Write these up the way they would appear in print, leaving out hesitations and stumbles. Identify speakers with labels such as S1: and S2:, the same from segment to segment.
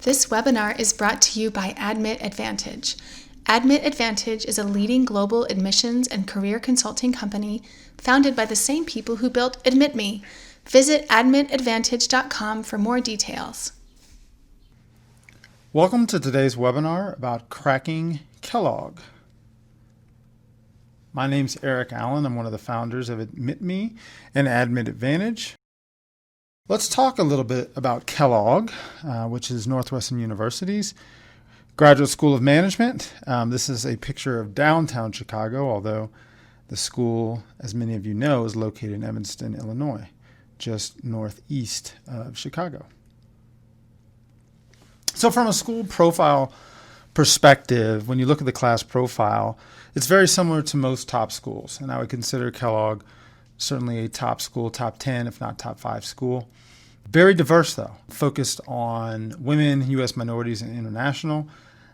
S1: This webinar is brought to you by Admit Advantage. Admit Advantage is a leading global admissions and career consulting company founded by the same people who built AdmitMe. Visit admitadvantage.com for more details.
S2: Welcome to today's webinar about cracking Kellogg. My name's Eric Allen. I'm one of the founders of AdmitMe and Admit Advantage. Let's talk a little bit about Kellogg, which is Northwestern University's Graduate School of Management. This is a picture of downtown Chicago, although the school, as many of you know, is located in Evanston, Illinois, just northeast of Chicago. So from a school profile perspective, when you look at the class profile, it's very similar to most top schools. And I would consider Kellogg certainly a top school, top 10, if not top 5 school. Very diverse, though, focused on women, U.S. minorities, and international.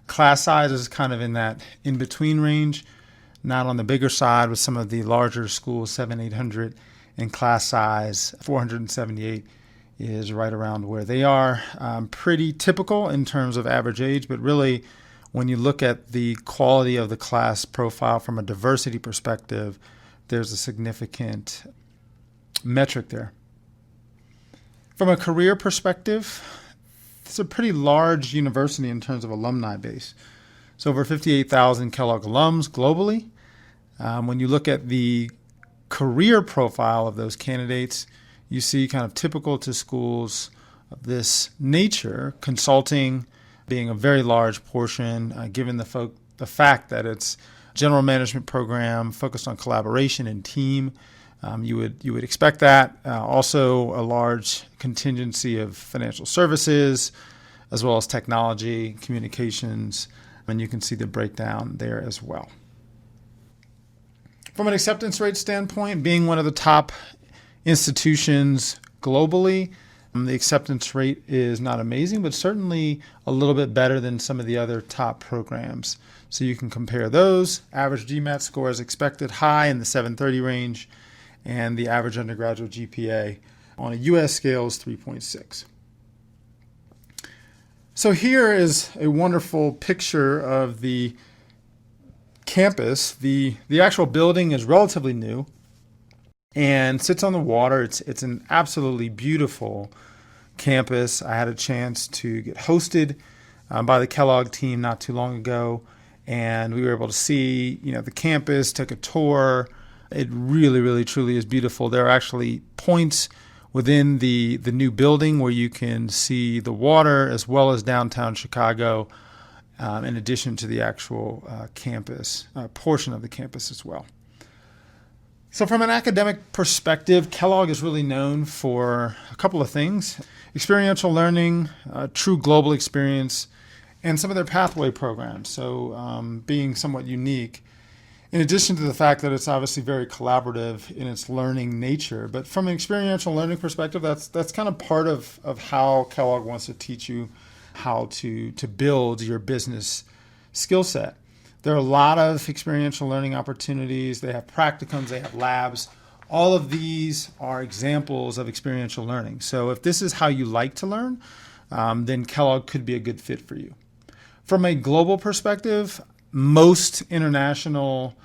S2: Class size is kind of in that in-between range, not on the bigger side with some of the larger schools, 700, 800 in class size. 478 is right around where they are. Pretty typical in terms of average age, but really when you look at the quality of the class profile from a diversity perspective, there's a significant metric there. From a career perspective, it's a pretty large university in terms of alumni base. So over 58,000 Kellogg alums globally. When you look at the career profile of those candidates, you see kind of typical to schools of this nature, consulting being a very large portion, given the fact that it's general management program focused on collaboration and team. You would expect that. Also a large contingency of financial services, as well as technology, communications, and you can see the breakdown there as well. From an acceptance rate standpoint, being one of the top institutions globally, the acceptance rate is not amazing, but certainly a little bit better than some of the other top programs. So you can compare those. Average GMAT score as expected, high in the 730 range, and the average undergraduate GPA on a U.S. scale is 3.6. So here is a wonderful picture of the campus. The actual building is relatively new and sits on the water. It's an absolutely beautiful campus. I had a chance to get hosted by the Kellogg team not too long ago, and we were able to see, the campus, took a tour. It really, really, truly is beautiful. There are actually points within the new building where you can see the water as well as downtown Chicago, in addition to the actual campus, portion of the campus as well. So from an academic perspective, Kellogg is really known for a couple of things: experiential learning, true global experience, and some of their pathway programs. So being somewhat unique, in addition to the fact that it's obviously very collaborative in its learning nature. But from an experiential learning perspective, that's kind of part of how Kellogg wants to teach you how to build your business skill set. There are a lot of experiential learning opportunities. They have practicums, they have labs. All of these are examples of experiential learning. So if this is how you like to learn, then Kellogg could be a good fit for you. From a global perspective, most international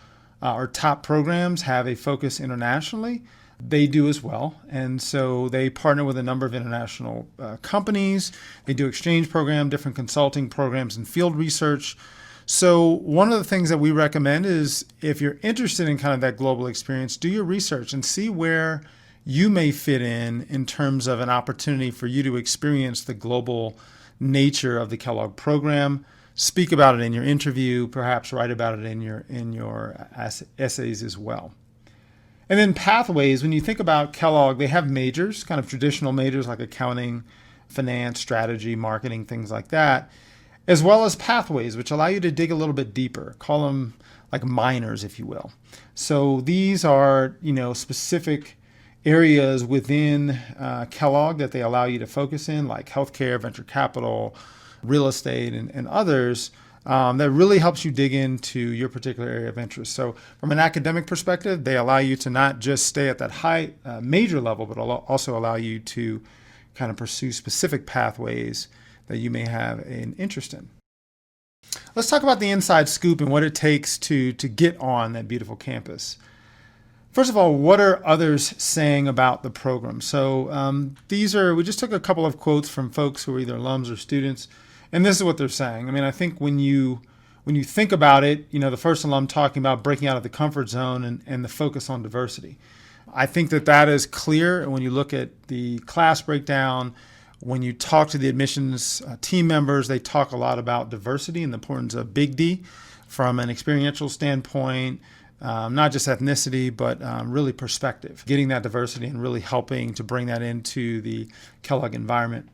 S2: or top programs have a focus internationally. They do as well. And so they partner with a number of international companies. They do exchange program, different consulting programs, and field research. So one of the things that we recommend is if you're interested in kind of that global experience, do your research and see where you may fit in terms of an opportunity for you to experience the global nature of the Kellogg program. Speak about it in your interview, perhaps write about it in your essays as well. And then pathways, when you think about Kellogg, they have majors, kind of traditional majors like accounting, finance, strategy, marketing, things like that, as well as pathways, which allow you to dig a little bit deeper. Call them like minors, if you will. So these are, specific areas within Kellogg that they allow you to focus in, like healthcare, venture capital, real estate, and others. that really helps you dig into your particular area of interest. So from an academic perspective, they allow you to not just stay at that high major level, but also allow you to kind of pursue specific pathways that you may have an interest in. Let's talk about the inside scoop and what it takes to get on that beautiful campus. First of all, what are others saying about the program? So we just took a couple of quotes from folks who are either alums or students, and this is what they're saying. I mean, I think when you think about it, the first alum talking about breaking out of the comfort zone and the focus on diversity. I think that is clear when you look at the class breakdown. When you talk to the admissions team members, they talk a lot about diversity and the importance of Big D from an experiential standpoint, not just ethnicity, but really perspective, getting that diversity and really helping to bring that into the Kellogg environment.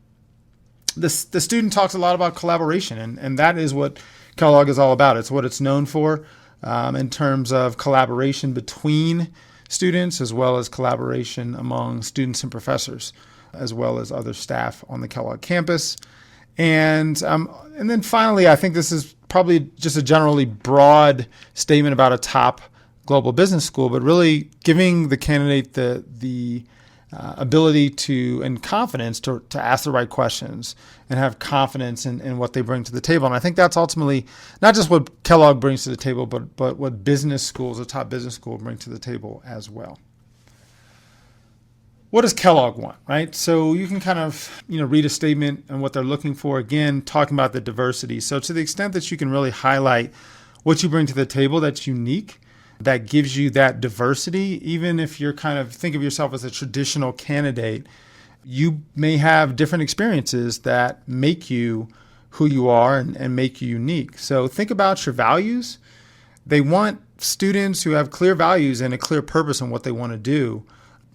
S2: The student talks a lot about collaboration, and that is what Kellogg is all about. It's what it's known for in terms of collaboration between students as well as collaboration among students and professors, as well as other staff on the Kellogg campus. And then finally, I think this is probably just a generally broad statement about a top global business school, but really giving the candidate the ability to and confidence to ask the right questions and have confidence in what they bring to the table. And I think that's ultimately not just what Kellogg brings to the table, but what business schools, a top business school, bring to the table as well. What does Kellogg want, right? So you can kind of, read a statement and what they're looking for. Again, talking about the diversity. So to the extent that you can really highlight what you bring to the table that's unique, that gives you that diversity, even if you're kind of think of yourself as a traditional candidate, you may have different experiences that make you who you are and make you unique. So think about your values. They want students who have clear values and a clear purpose in what they want to do,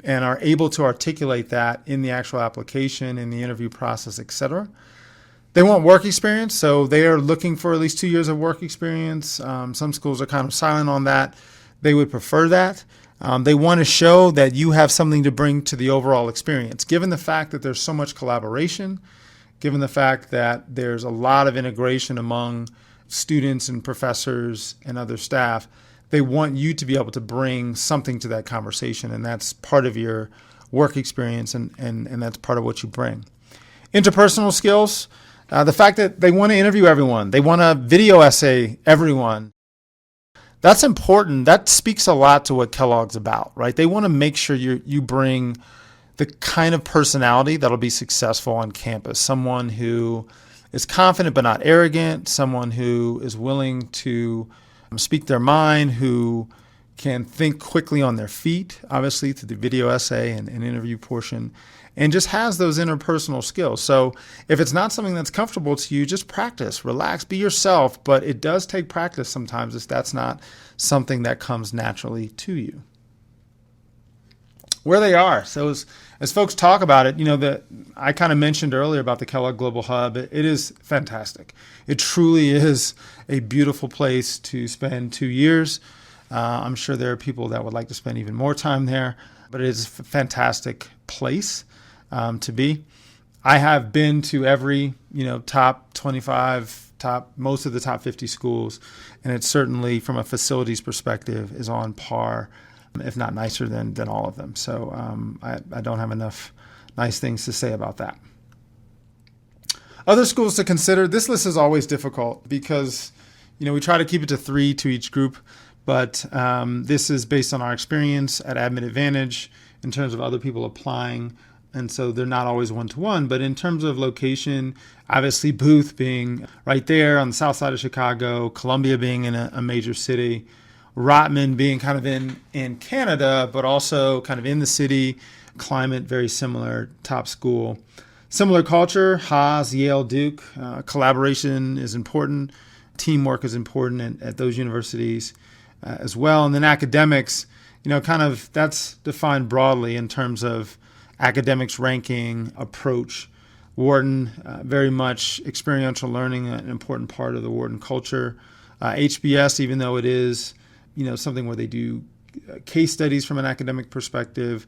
S2: and are able to articulate that in the actual application, in the interview process, etc. They want work experience, so they are looking for at least 2 years of work experience. Some schools are kind of silent on that. They would prefer that. They want to show that you have something to bring to the overall experience. Given the fact that there's so much collaboration, given the fact that there's a lot of integration among students and professors and other staff, they want you to be able to bring something to that conversation, and that's part of your work experience, and that's part of what you bring. Interpersonal skills, the fact that they want to interview everyone, they want to video essay everyone. That's important. That speaks a lot to what Kellogg's about, right? They want to make sure you bring the kind of personality that'll be successful on campus, someone who is confident but not arrogant, someone who is willing to speak their mind, who can think quickly on their feet, obviously through the video essay and interview portion, and just has those interpersonal skills. So if it's not something that's comfortable to you, just practice, relax, be yourself, but it does take practice sometimes if that's not something that comes naturally to you. Where they are. So as folks talk about it, I kind of mentioned earlier about the Kellogg Global Hub. It is fantastic. It truly is a beautiful place to spend 2 years. I'm sure there are people that would like to spend even more time there, but it is a fantastic place to be. I have been to every, top 25, most of the top 50 schools, and it certainly, from a facilities perspective, is on par, if not nicer than all of them. So I don't have enough nice things to say about that. Other schools to consider. This list is always difficult because, we try to keep it to 3 to each group, but this is based on our experience at Admit Advantage in terms of other people applying, and so they're not always one-to-one. But in terms of location, obviously Booth being right there on the south side of Chicago, Columbia being in a major city, Rotman being kind of in Canada, but also kind of in the city, climate very similar, top school. Similar culture, Haas, Yale, Duke. Collaboration is important. Teamwork is important at those universities as well. And then academics, kind of that's defined broadly in terms of academics ranking, approach. Wharton, very much experiential learning, an important part of the Wharton culture. HBS, even though it is something where they do case studies from an academic perspective,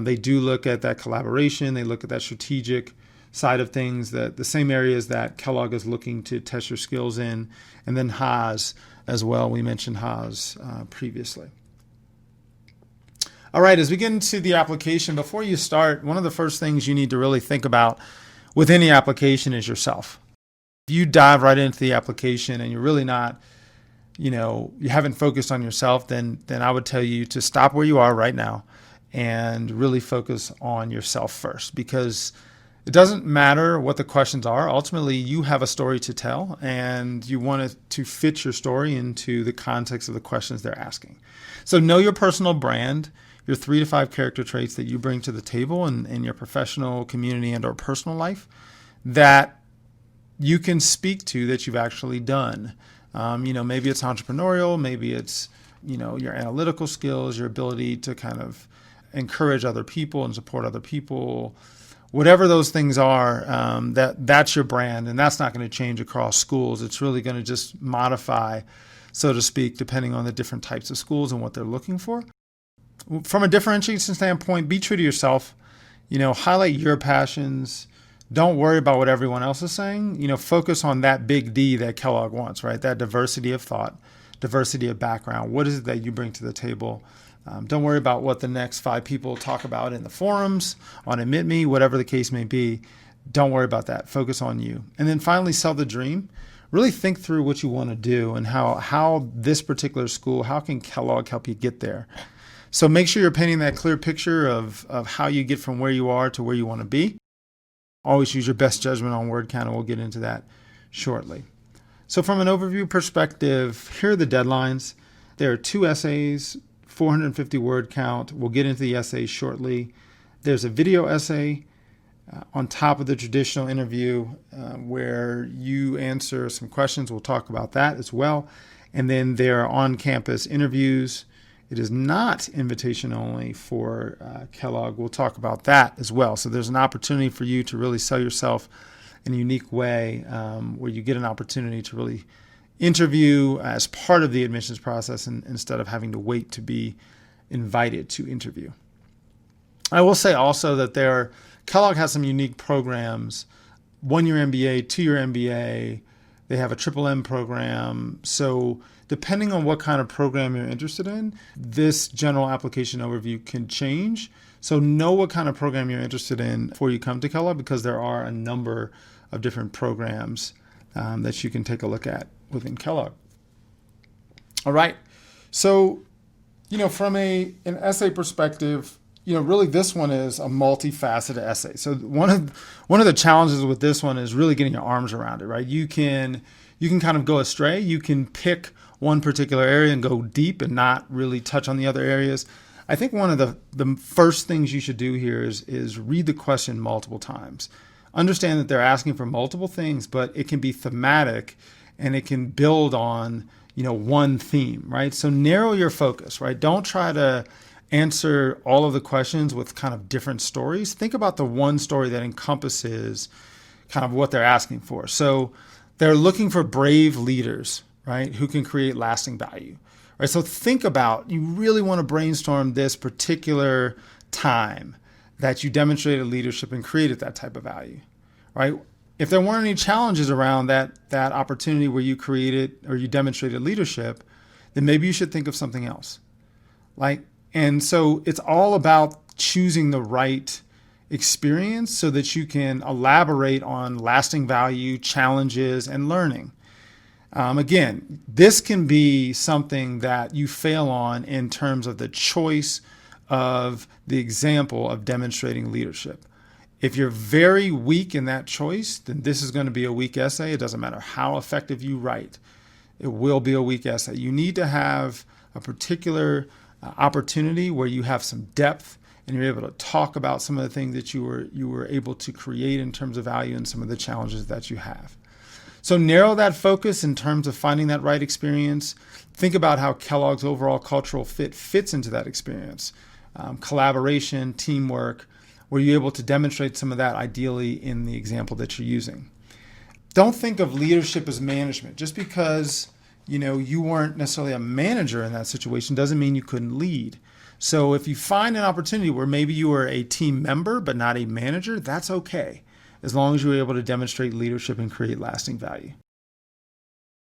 S2: they do look at that collaboration. They look at that strategic side of things, the same areas that Kellogg is looking to test your skills in, and then Haas as well. We mentioned Haas previously. All right, as we get into the application, before you start, one of the first things you need to really think about with any application is yourself. If you dive right into the application and you're really not, you haven't focused on yourself, then I would tell you to stop where you are right now and really focus on yourself first, because it doesn't matter what the questions are. Ultimately, you have a story to tell, and you want it to fit your story into the context of the questions they're asking. So know your personal brand, your 3 to 5 character traits that you bring to the table in your professional, community, and or personal life that you can speak to that you've actually done. Maybe it's entrepreneurial, maybe it's, your analytical skills, your ability to kind of encourage other people and support other people. Whatever those things are, that's your brand, and that's not going to change across schools. It's really going to just modify, so to speak, depending on the different types of schools and what they're looking for. From a differentiation standpoint, be true to yourself. Highlight your passions. Don't worry about what everyone else is saying. Focus on that big D that Kellogg wants, right? That diversity of thought, diversity of background. What is it that you bring to the table? Don't worry about what the next 5 people talk about in the forums, on Admit Me, whatever the case may be. Don't worry about that. Focus on you. And then finally, sell the dream. Really think through what you want to do and how this particular school, how can Kellogg help you get there? So make sure you're painting that clear picture of how you get from where you are to where you want to be. Always use your best judgment on word count, and we'll get into that shortly. So from an overview perspective, here are the deadlines. There are 2 essays, 450 word count. We'll get into the essays shortly. There's a video essay on top of the traditional interview where you answer some questions. We'll talk about that as well. And then there are on-campus interviews. It is not invitation only for Kellogg. We'll talk about that as well. So there's an opportunity for you to really sell yourself in a unique way where you get an opportunity to really interview as part of the admissions process instead of having to wait to be invited to interview. I will say also that Kellogg has some unique programs, 1-year MBA, 2-year MBA. They have a triple M program. So depending on what kind of program you're interested in, this general application overview can change. So know what kind of program you're interested in before you come to Kellogg, because there are a number of different programs that you can take a look at within Kellogg. All right. So, from an essay perspective, really this one is a multifaceted essay. So one of the challenges with this one is really getting your arms around it, right? You can kind of go astray. You can pick one particular area and go deep and not really touch on the other areas. I think one of the first things you should do here is read the question multiple times. Understand that they're asking for multiple things, but it can be thematic and it can build on, one theme, right? So narrow your focus, right? Don't try to answer all of the questions with kind of different stories. Think about the one story that encompasses kind of what they're asking for. So they're looking for brave leaders, right, who can create lasting value. Right? So think about, you really want to brainstorm this particular time that you demonstrated leadership and created that type of value, right? If there weren't any challenges around that opportunity where you created or you demonstrated leadership, then maybe you should think of something else. And so it's all about choosing the right experience so that you can elaborate on lasting value, challenges, and learning. Again, this can be something that you fail on in terms of the choice of the example of demonstrating leadership. If you're very weak in that choice, then this is going to be a weak essay. It doesn't matter how effective you write. It will be a weak essay. You need to have a particular opportunity where you have some depth and you're able to talk about some of the things that you were able to create in terms of value and some of the challenges that you have. So narrow that focus in terms of finding that right experience. Think about how Kellogg's overall cultural fit fits into that experience. Collaboration, teamwork. Were you able to demonstrate some of that ideally in the example that you're using? Don't think of leadership as management. Just because you weren't necessarily a manager in that situation doesn't mean you couldn't lead. So if you find an opportunity where maybe you were a team member but not a manager, that's okay. as long as you're able to demonstrate leadership and create lasting value.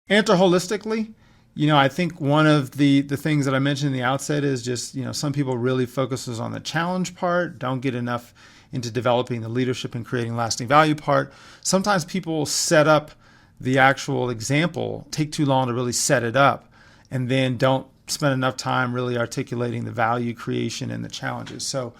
S2: Answer holistically. I think one of the things that I mentioned in the outset is just, some people really focuses on the challenge part, don't get enough into developing the leadership and creating lasting value part. Sometimes people set up the actual example, take too long to really set it up, and then don't spend enough time really articulating the value creation and the challenges. So,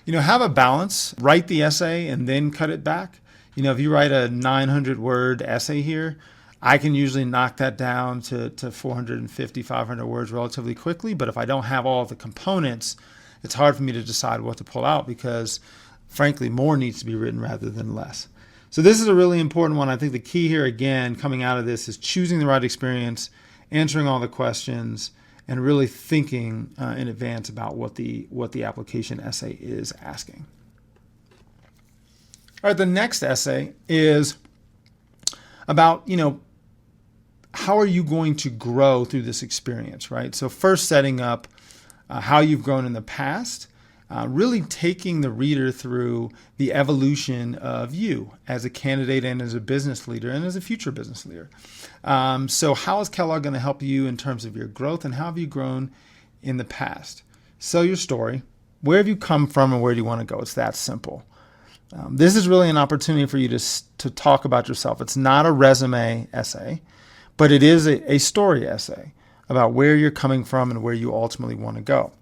S2: have a balance, write the essay and then cut it back. If you write a 900-word essay here, I can usually knock that down to 450, 500 words relatively quickly. But if I don't have all of the components, it's hard for me to decide what to pull out because, frankly, more needs to be written rather than less. So this is a really important one. I think the key here, again, coming out of this is choosing the right experience, answering all the questions, and really thinking in advance about what the application essay is asking. All right, the next essay is about, how are you going to grow through this experience, right? So first setting up how you've grown in the past, really taking the reader through the evolution of you as a candidate and as a business leader and as a future business leader. So how is Kellogg going to help you in terms of your growth, and how have you grown in the past? So your story, where have you come from and where do you want to go? It's that simple. This is really an opportunity for you to talk about yourself. It's not a resume essay, but it is a story essay about where you're coming from and where you ultimately want to go.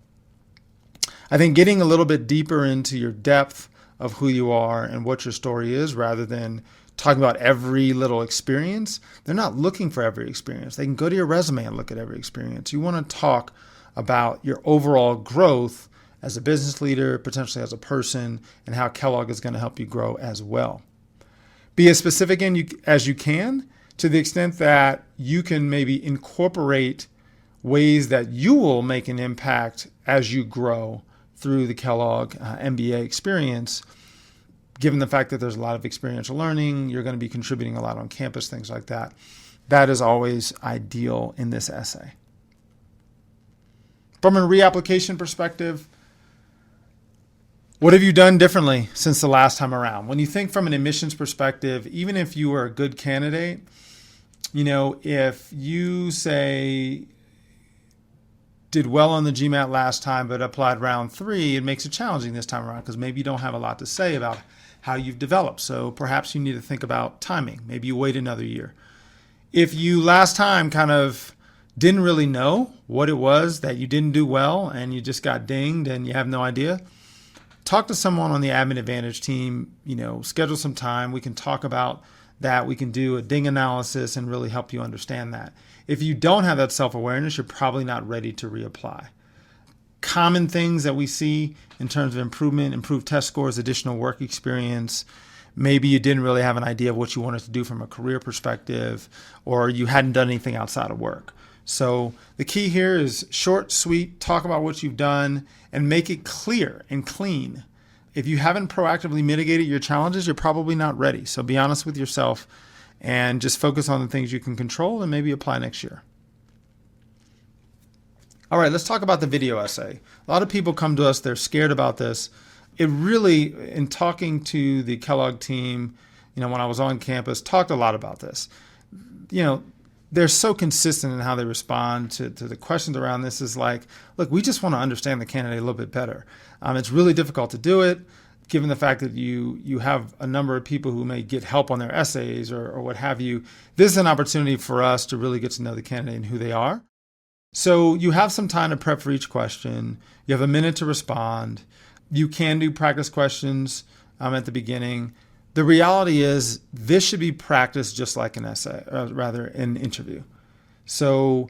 S2: I think getting a little bit deeper into your depth of who you are and what your story is, rather than talking about every little experience. They're not looking for every experience. They can go to your resume and look at every experience. You want to talk about your overall growth as a business leader, potentially as a person, and how Kellogg is going to help you grow as well. Be as specific as you can, to the extent that you can maybe incorporate ways that you will make an impact as you grow through the Kellogg MBA experience. Given the fact that there's a lot of experiential learning, you're going to be contributing a lot on campus, things like that. That is always ideal in this essay. From a reapplication perspective, what have you done differently since the last time around? When you think from an admissions perspective, even if you were a good candidate, if you say did well on the GMAT last time but applied round 3, it makes it challenging this time around because maybe you don't have a lot to say about how you've developed. So perhaps you need to think about timing. Maybe you wait another year. If you last time kind of didn't really know what it was that you didn't do well and you just got dinged and you have no idea, talk to someone on the Admin Advantage team, schedule some time. We can talk about that. We can do a ding analysis and really help you understand that. If you don't have that self-awareness, you're probably not ready to reapply. Common things that we see in terms of improvement, improved test scores, additional work experience. Maybe you didn't really have an idea of what you wanted to do from a career perspective, or you hadn't done anything outside of work. So the key here is short, sweet, talk about what you've done and make it clear and clean. If you haven't proactively mitigated your challenges, you're probably not ready. So be honest with yourself and just focus on the things you can control and maybe apply next year. All right, let's talk about the video essay. A lot of people come to us, they're scared about this. It really, in talking to the Kellogg team, when I was on campus, talked a lot about this. They're so consistent in how they respond to the questions around this. Is like, look, we just want to understand the candidate a little bit better. It's really difficult to do it, given the fact that you have a number of people who may get help on their essays or what have you. This is an opportunity for us to really get to know the candidate and who they are. So you have some time to prep for each question. You have a minute to respond. You can do practice questions at the beginning. The reality is this should be practiced just like an essay, an interview. So,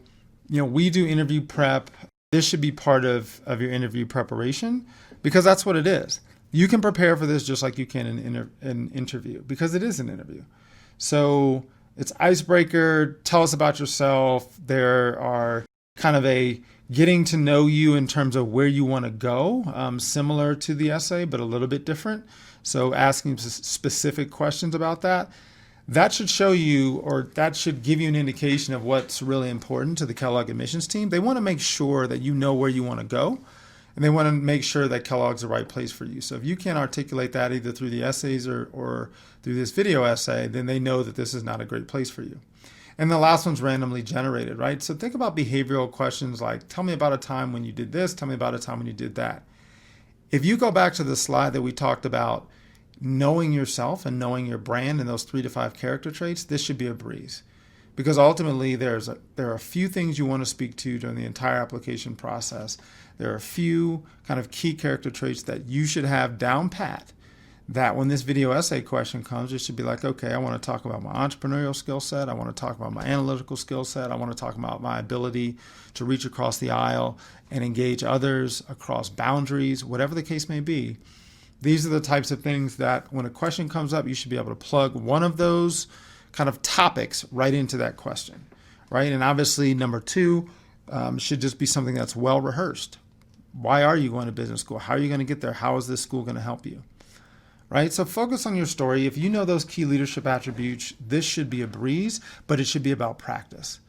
S2: we do interview prep. This should be part of your interview preparation because that's what it is. You can prepare for this just like you can in an interview because it is an interview. So it's icebreaker, tell us about yourself. There are kind of a getting to know you in terms of where you want to go, similar to the essay, but a little bit different. So asking specific questions about that, that should show you, or that should give you an indication of what's really important to the Kellogg admissions team. They want to make sure that you know where you want to go. and they want to make sure that Kellogg's the right place for you. So if you can't articulate that either through the essays or through this video essay, then they know that this is not a great place for you. And the last one's randomly generated, right? So think about behavioral questions like, tell me about a time when you did this, tell me about a time when you did that. If you go back to the slide that we talked about, knowing yourself and knowing your brand and those 3 to 5 character traits, this should be a breeze. Because ultimately, there are a few things you want to speak to during the entire application process. There are a few kind of key character traits that you should have down pat, that when this video essay question comes, it should be like, okay, I want to talk about my entrepreneurial skill set. I want to talk about my analytical skill set. I want to talk about my ability to reach across the aisle and engage others across boundaries, whatever the case may be. These are the types of things that when a question comes up, you should be able to plug one of those kind of topics right into that question, right? And obviously, number 2 should just be something that's well rehearsed. Why are you going to business school? How are you going to get there? How is this school going to help you? Right? So focus on your story. If you know those key leadership attributes, this should be a breeze, but it should be about practice.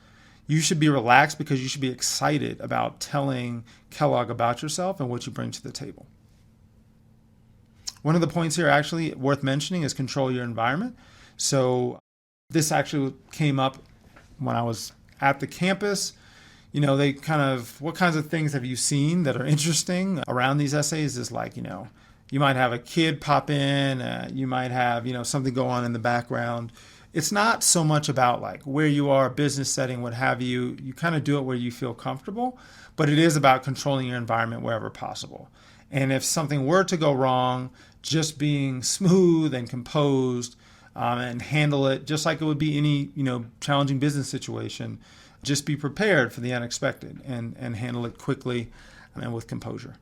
S2: You should be relaxed because you should be excited about telling Kellogg about yourself and what you bring to the table. One of the points here actually worth mentioning is control your environment. So this actually came up when I was at the campus. They what kinds of things have you seen that are interesting around these essays is like, you might have a kid pop in, you might have, something go on in the background. It's not so much about like where you are, business setting, what have you. You kind of do it where you feel comfortable, but it is about controlling your environment wherever possible. And if something were to go wrong, just being smooth and composed and handle it just like it would be any, challenging business situation. Just be prepared for the unexpected and handle it quickly and with composure.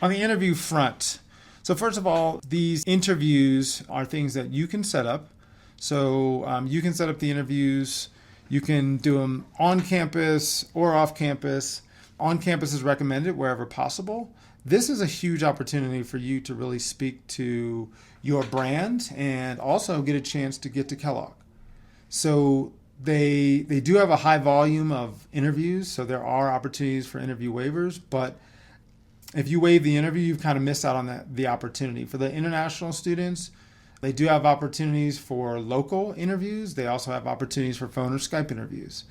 S2: On the interview front, so first of all, these interviews are things that you can set up. So you can set up the interviews. You can do them on campus or off campus. On campus is recommended wherever possible. This is a huge opportunity for you to really speak to your brand and also get a chance to get to Kellogg. So they do have a high volume of interviews, so there are opportunities for interview waivers, but if you waive the interview, you've kind of missed out on the opportunity. For the international students, they do have opportunities for local interviews. They also have opportunities for phone or Skype interviews.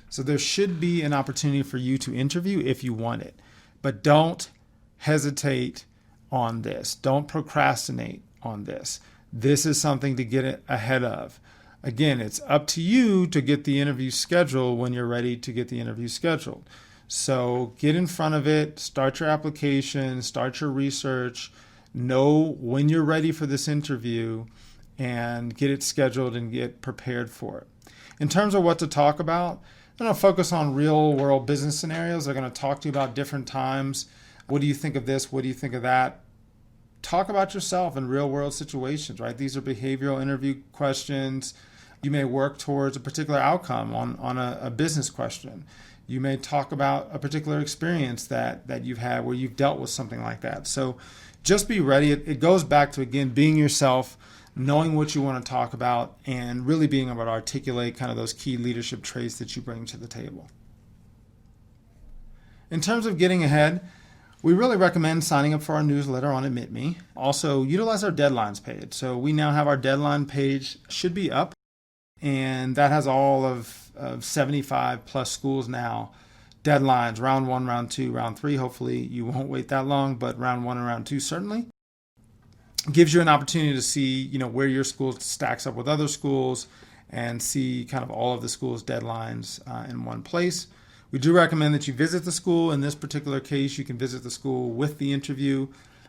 S2: So there should be an opportunity for you to interview if you want it. But don't hesitate on this. Don't procrastinate on this. This is something to get ahead of. Again, it's up to you to get the interview scheduled when you're ready to get the interview scheduled. So get in front of it, start your application, start your research, know when you're ready for this interview, and get it scheduled and get prepared for it. In terms of what to talk about, I'm going to focus on real world business scenarios. They're going to talk to you about different times. What do you think of this? What do you think of that? Talk about yourself in real world situations, right? These are behavioral interview questions. You may work towards a particular outcome on a business question. You may talk about a particular experience that you've had where you've dealt with something like that. So just be ready. It goes back to, again, being yourself, knowing what you want to talk about, and really being able to articulate kind of those key leadership traits that you bring to the table. In terms of getting ahead, we really recommend signing up for our newsletter on AdmitMe. Also, utilize our deadlines page. So we now have our deadline page, should be up, and that has all of 75 plus schools now. Deadlines, round 1, round 2, round 3. Hopefully you won't wait that long, but round 1 and round 2 certainly. Gives you an opportunity to see, where your school stacks up with other schools and see kind of all of the school's deadlines in one place. We do recommend that you visit the school. In this particular case, you can visit the school with the interview,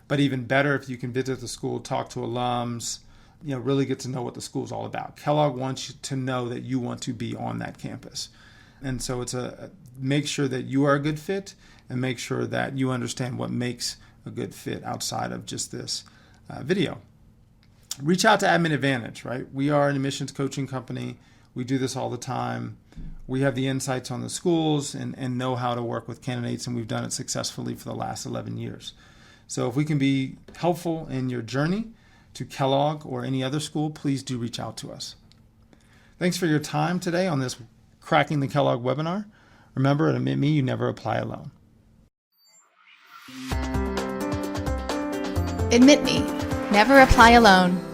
S2: but even better if you can visit the school, talk to alums, really get to know what the school's all about. Kellogg wants you to know that you want to be on that campus. And so it's make sure that you are a good fit and make sure that you understand what makes a good fit outside of just this video. Reach out to Admin Advantage, right? We are an admissions coaching company. We do this all the time. We have the insights on the schools and know how to work with candidates, and we've done it successfully for the last 11 years. So if we can be helpful in your journey to Kellogg or any other school, please do reach out to us. Thanks for your time today on this Cracking the Kellogg webinar. Remember, at AdmitMe, you never apply alone.
S1: Admit me, never apply alone.